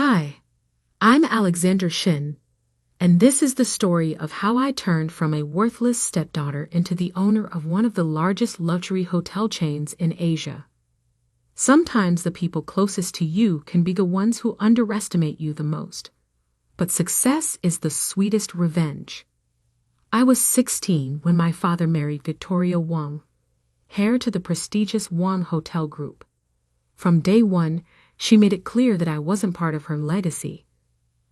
Hi, I'm Alexandra Chen, and this is the story of how I turned from a worthless stepdaughter into the owner of one of the largest luxury hotel chains in Asia. Sometimes the people closest to you can be the ones who underestimate you the most, but success is the sweetest revenge. I was 16 when my father married Victoria Wong, heir to the prestigious Wong Hotel Group. From day one, she made it clear that I wasn't part of her legacy.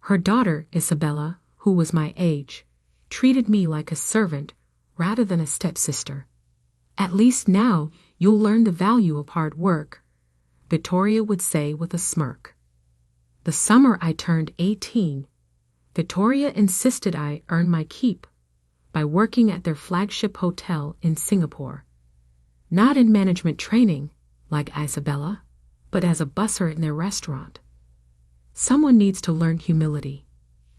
Her daughter, Isabella, who was my age, treated me like a servant rather than a stepsister. "At least now you'll learn the value of hard work," Victoria would say with a smirk. The summer I turned 18, Victoria insisted I earn my keep by working at their flagship hotel in Singapore. Not in management training, like Isabella, but as a busser in their restaurant. "Someone needs to learn humility,"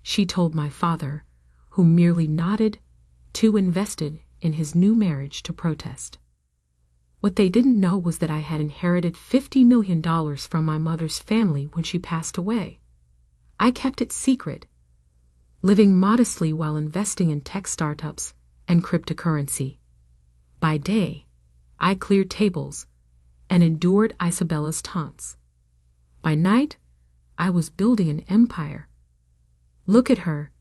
she told my father, who merely nodded, too invested in his new marriage to protest. What they didn't know was that I had inherited $50 million from my mother's family when she passed away. I kept it secret, living modestly while investing in tech startups and cryptocurrency. By day, I cleared tables and endured Isabella's taunts. By night, I was building an empire. "Look at her,"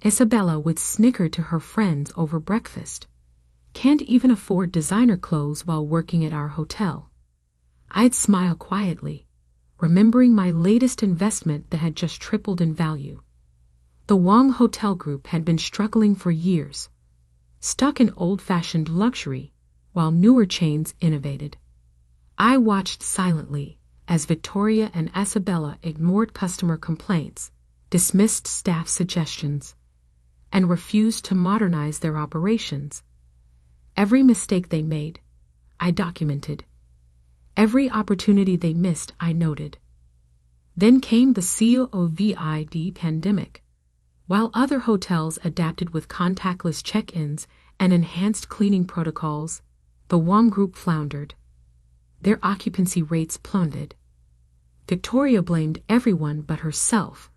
Isabella would snicker to her friends over breakfast. "Can't even afford designer clothes while working at our hotel." I'd smile quietly, remembering my latest investment that had just tripled in value. The Wong Hotel Group had been struggling for years, stuck in old-fashioned luxury while newer chains innovated. I watched silently as Victoria and Isabella ignored customer complaints, dismissed staff suggestions, and refused to modernize their operations. Every mistake they made, I documented. Every opportunity they missed, I noted. Then came the COVID pandemic. While other hotels adapted with contactless check-ins and enhanced cleaning protocols, the Wong Group floundered. Their occupancy rates plummeted. Victoria blamed everyone but herself,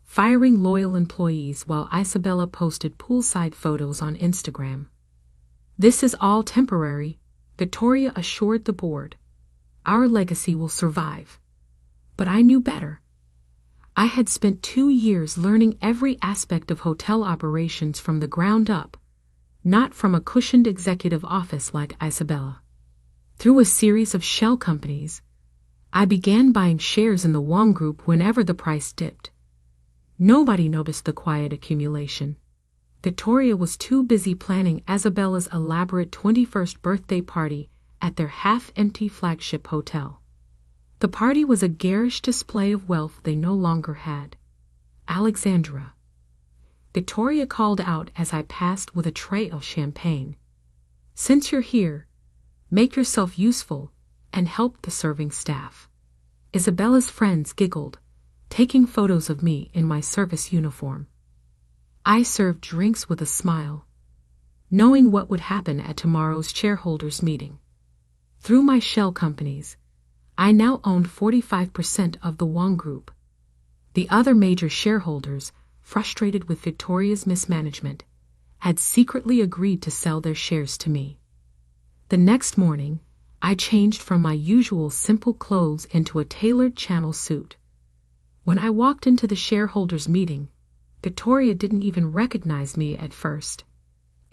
firing loyal employees while Isabella posted poolside photos on Instagram. "This is all temporary," Victoria assured the board. "Our legacy will survive." But I knew better. I had spent 2 years learning every aspect of hotel operations from the ground up, not from a cushioned executive office like Isabella. Through a series of shell companies, I began buying shares in the Wong Group whenever the price dipped. Nobody noticed the quiet accumulation. Victoria was too busy planning Isabella's elaborate 21st birthday party at their half-empty flagship hotel. The party was a garish display of wealth they no longer had. "Alexandra," Victoria called out as I passed with a tray of champagne. "Since you're here, make yourself useful and help the serving staff." Isabella's friends giggled, taking photos of me in my service uniform. I served drinks with a smile, knowing what would happen at tomorrow's shareholders' meeting. Through my shell companies, I now owned 45% of the Wong Group. The other major shareholders, frustrated with Victoria's mismanagement, had secretly agreed to sell their shares to me. The next morning, I changed from my usual simple clothes into a tailored Channel suit. When I walked into the shareholders' meeting, Victoria didn't even recognize me at first.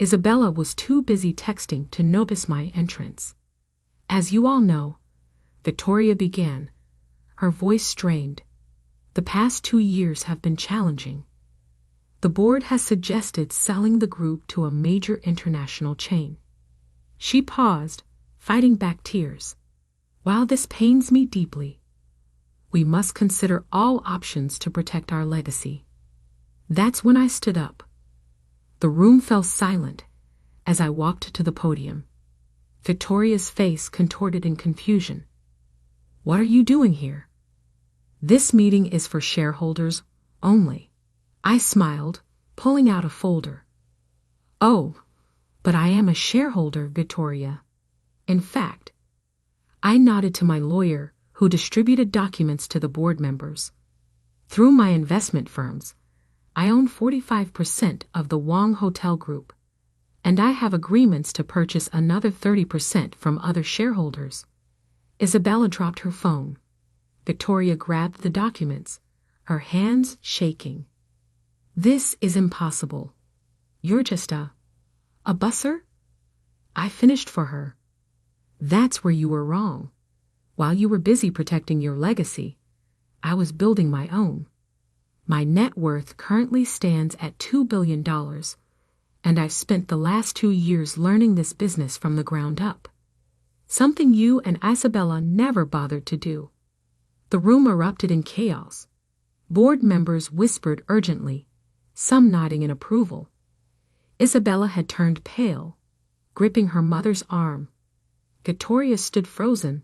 Isabella was too busy texting to notice my entrance. "As you all know," Victoria began, her voice strained, "the past 2 years have been challenging. The board has suggested selling the group to a major international chain." She paused, fighting back tears. "While this pains me deeply, we must consider all options to protect our legacy." That's when I stood up. The room fell silent as I walked to the podium. Victoria's face contorted in confusion. "What are you doing here?" "This meeting is for shareholders only." I smiled, pulling out a folder. "Oh, but I am a shareholder, Victoria. In fact," I nodded to my lawyer, who distributed documents to the board members. Through my investment firms, I own 45% of the Wong Hotel Group, and I have agreements to purchase another 30% from other shareholders. Isabella dropped her phone. Victoria grabbed the documents, her hands shaking. This is impossible. You're just a busser? I finished for her. That's where you were wrong. While you were busy protecting your legacy, I was building my own. My net worth currently stands at $2 billion, and I've spent the last 2 years learning this business from the ground up. Something you and Isabella never bothered to do. The room erupted in chaos. Board members whispered urgently, some nodding in approval. Isabella had turned pale, gripping her mother's arm. Victoria stood frozen,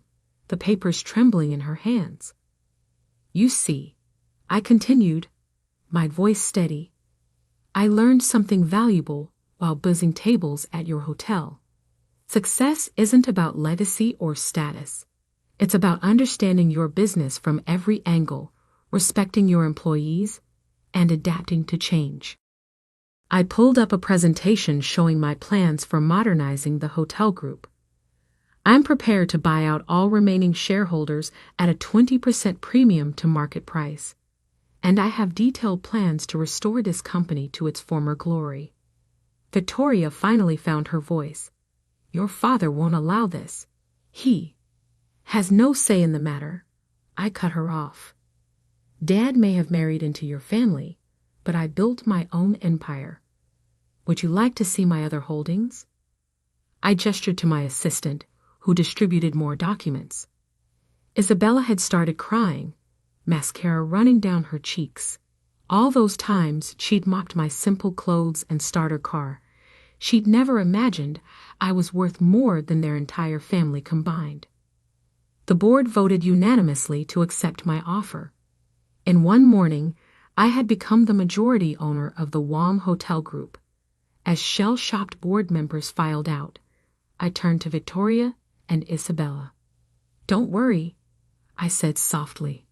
the papers trembling in her hands. You see, I continued, my voice steady. I learned something valuable while buzzing tables at your hotel. Success isn't about legacy or status. It's about understanding your business from every angle, respecting your employees, and adapting to change. I pulled up a presentation showing my plans for modernizing the hotel group. I'm prepared to buy out all remaining shareholders at a 20% premium to market price, and I have detailed plans to restore this company to its former glory. Victoria finally found her voice. Your father won't allow this. He has no say in the matter. I cut her off. Dad may have married into your family, but I built my own empire. Would you like to see my other holdings? I gestured to my assistant, who distributed more documents. Isabella had started crying, mascara running down her cheeks. All those times she'd mocked my simple clothes and starter car, she'd never imagined I was worth more than their entire family combined. The board voted unanimously to accept my offer. In one morning, I had become the majority owner of the Wong Hotel Group. As shell-shocked board members filed out, I turned to Victoria and Isabella. Don't worry, I said softly.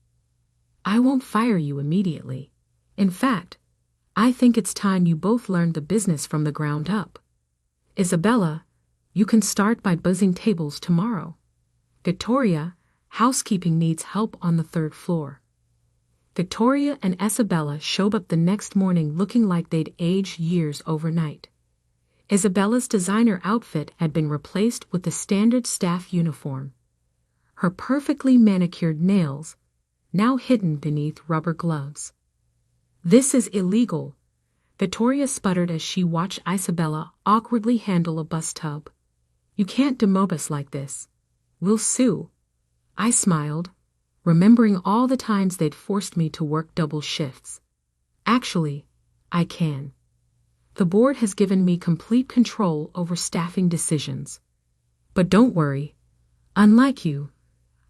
I won't fire you immediately. In fact, I think it's time you both learned the business from the ground up. Isabella, you can start by buzzing tables tomorrow. Victoria, housekeeping needs help on the 3rd floor. Victoria and Isabella showed up the next morning looking like they'd aged years overnight. Isabella's designer outfit had been replaced with the standard staff uniform. Her perfectly manicured nails, now hidden beneath rubber gloves. This is illegal, Victoria sputtered as she watched Isabella awkwardly handle a bus tub. You can't demob us like this. We'll sue. I smiled, remembering all the times they'd forced me to work double shifts. Actually, I can. The board has given me complete control over staffing decisions. But don't worry. Unlike you,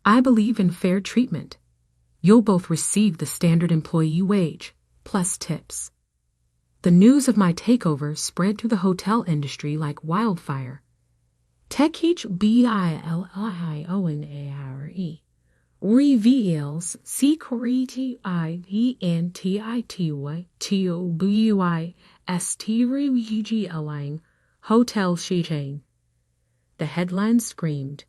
I believe in fair treatment. You'll both receive the standard employee wage, plus tips. The news of my takeover spread through the hotel industry like wildfire. Techeach Billionare reveals security INTITY hotel chain. The headline screamed.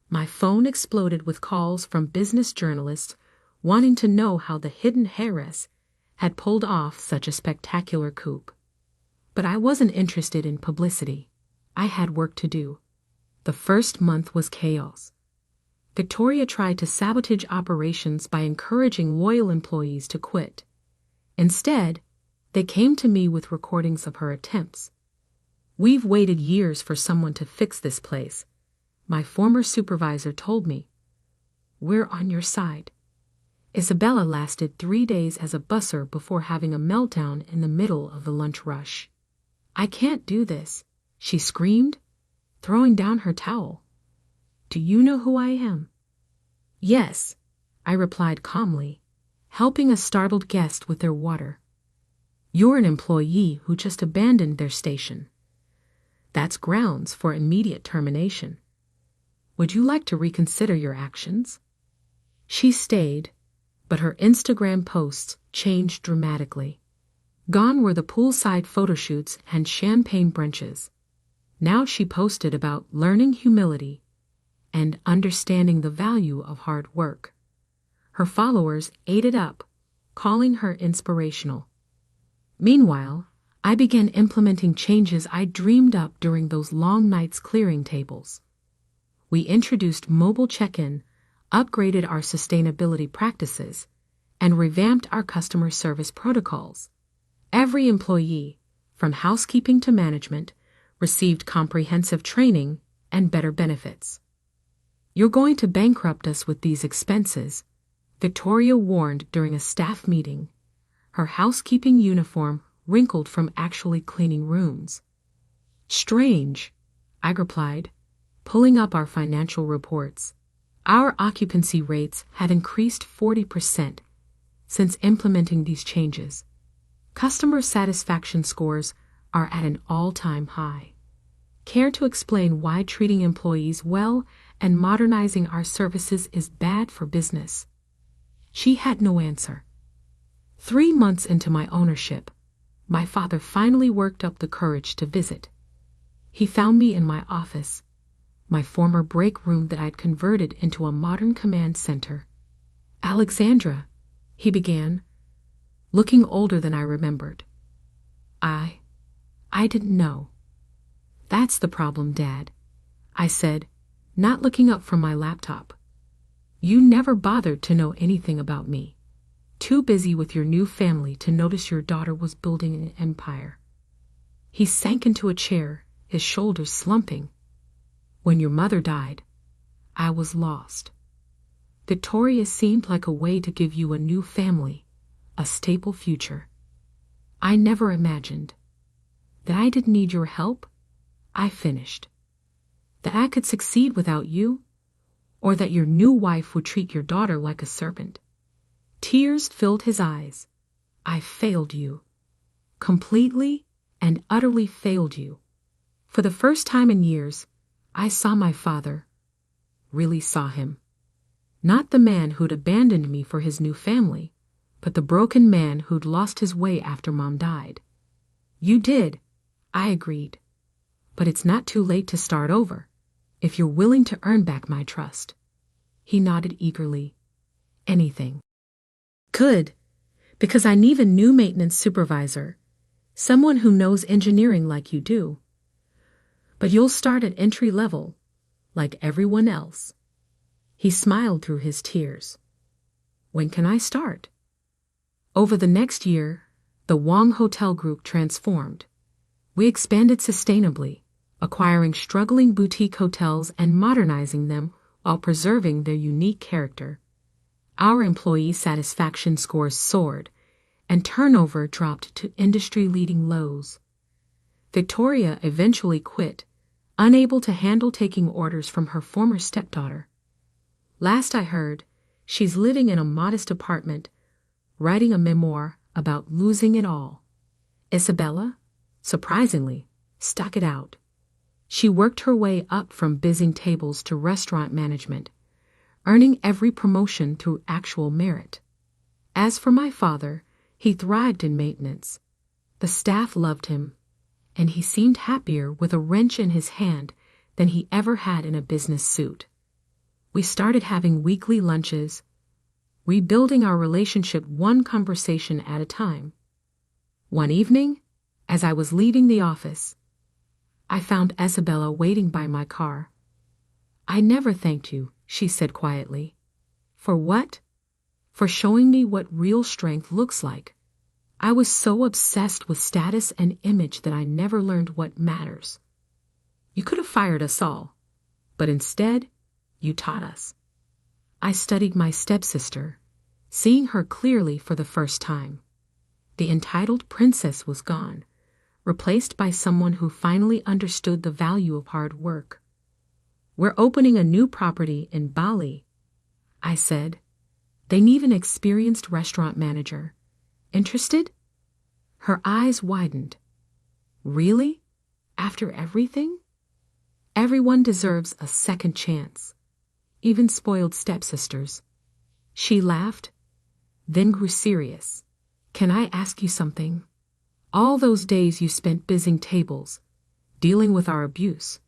My phone exploded with calls from business journalists wanting to know how the hidden heiress had pulled off such a spectacular coup. But I wasn't interested in publicity. I had work to do. The first month was chaos. Victoria tried to sabotage operations by encouraging loyal employees to quit. Instead, they came to me with recordings of her attempts. We've waited years for someone to fix this place, my former supervisor told me. We're on your side. Isabella lasted 3 days as a busser before having a meltdown in the middle of the lunch rush. I can't do this, she screamed, throwing down her towel. Do you know who I am? Yes, I replied calmly, helping a startled guest with their water. You're an employee who just abandoned their station. That's grounds for immediate termination. Would you like to reconsider your actions? She stayed, but her Instagram posts changed dramatically. Gone were the poolside photoshoots and champagne brunches. Now she posted about learning humility and understanding the value of hard work. Her followers ate it up, calling her inspirational. Meanwhile, I began implementing changes I dreamed up during those long nights clearing tables. We introduced mobile check-in, upgraded our sustainability practices, and revamped our customer service protocols. Every employee, from housekeeping to management, received comprehensive training and better benefits. "You're going to bankrupt us with these expenses," Victoria warned during a staff meeting, her housekeeping uniform wrinkled from actually cleaning rooms. "Strange," I replied, pulling up our financial reports. Our occupancy rates had increased 40% since implementing these changes. Customer satisfaction scores are at an all-time high. Care to explain why treating employees well and modernizing our services is bad for business? She had no answer. 3 months into my ownership, my father finally worked up the courage to visit. He found me in my office, my former break room that I'd converted into a modern command center. "Alexandra," he began, looking older than I remembered. I didn't know." "That's the problem, Dad," I said, not looking up from my laptop. "You never bothered to know anything about me. Too busy with your new family to notice your daughter was building an empire." He sank into a chair, his shoulders slumping. "When your mother died, I was lost. Victoria seemed like a way to give you a new family, a stable future. I never imagined that I didn't need your help," I finished. "That I could succeed without you, or that your new wife would treat your daughter like a servant." Tears filled his eyes. "I failed you. Completely and utterly failed you. For the first time in years, I saw my father, really saw him. Not the man who'd abandoned me for his new family, but the broken man who'd lost his way after Mom died." "You did," I agreed. "But it's not too late to start over, if you're willing to earn back my trust." He nodded eagerly. "Anything." "Good, because I need a new maintenance supervisor, someone who knows engineering like you do. But you'll start at entry level, like everyone else." He smiled through his tears. "When can I start?" Over the next year, the Wong Hotel Group transformed. We expanded sustainably, acquiring struggling boutique hotels and modernizing them while preserving their unique character. Our employee satisfaction scores soared, and turnover dropped to industry-leading lows. Victoria eventually quit, unable to handle taking orders from her former stepdaughter. Last I heard, she's living in a modest apartment, writing a memoir about losing it all. Isabella, surprisingly, stuck it out. She worked her way up from busying tables to restaurant management, earning every promotion through actual merit. As for my father, he thrived in maintenance. The staff loved him, and he seemed happier with a wrench in his hand than he ever had in a business suit. We started having weekly lunches, rebuilding our relationship one conversation at a time. One evening, as I was leaving the office, I found Isabella waiting by my car. "I never thanked you," she said quietly. "For what?" "For showing me what real strength looks like. I was so obsessed with status and image that I never learned what matters. You could have fired us all, but instead, you taught us." I studied my stepsister, seeing her clearly for the first time. The entitled princess was gone, replaced by someone who finally understood the value of hard work. "We're opening a new property in Bali," I said. "They need an experienced restaurant manager. Interested?" Her eyes widened. "Really? After everything?" "Everyone deserves a second chance, even spoiled stepsisters." She laughed. then grew serious. Can I ask you something? All those days you spent bussing tables, dealing with our abuse.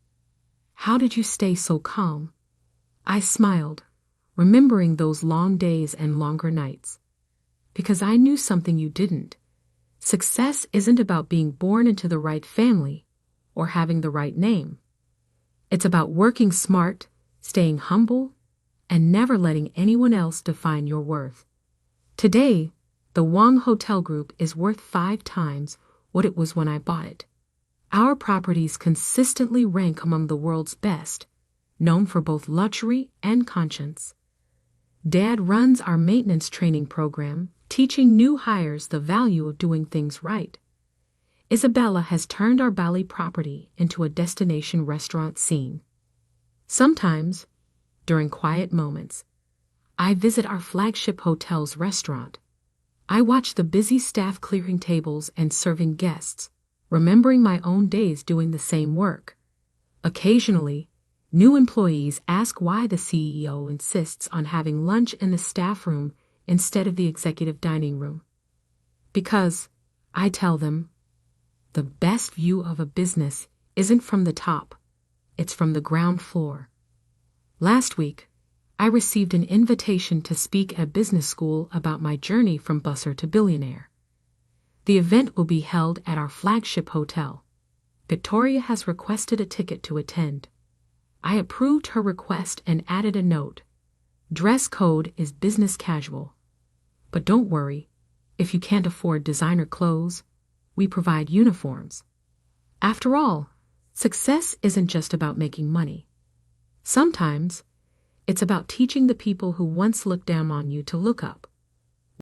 How did you stay so calm? I smiled, remembering those long days and longer nights. Because I knew something you didn't. Success isn't about being born into the right family or having the right name. It's about working smart, staying humble, and never letting anyone else define your worth. Today, the Wong Hotel Group is worth 5 times what it was when I bought it. Our properties consistently rank among the world's best, known for both luxury and conscience. Dad runs our maintenance training program, teaching new hires the value of doing things right. Isabella has turned our Bali property into a destination restaurant scene. Sometimes, during quiet moments, I visit our flagship hotel's restaurant. I watch the busy staff clearing tables and serving guests, remembering my own days doing the same work. Occasionally, new employees ask why the CEO insists on having lunch in the staff room instead of the executive dining room. Because, I tell them, the best view of a business isn't from the top, it's from the ground floor. Last week, I received an invitation to speak at business school about my journey from busser to billionaire. The event will be held at our flagship hotel. Victoria has requested a ticket to attend. I approved her request and added a note. Dress code is business casual. But don't worry, if you can't afford designer clothes, we provide uniforms. After all, success isn't just about making money. Sometimes, it's about teaching the people who once looked down on you to look up.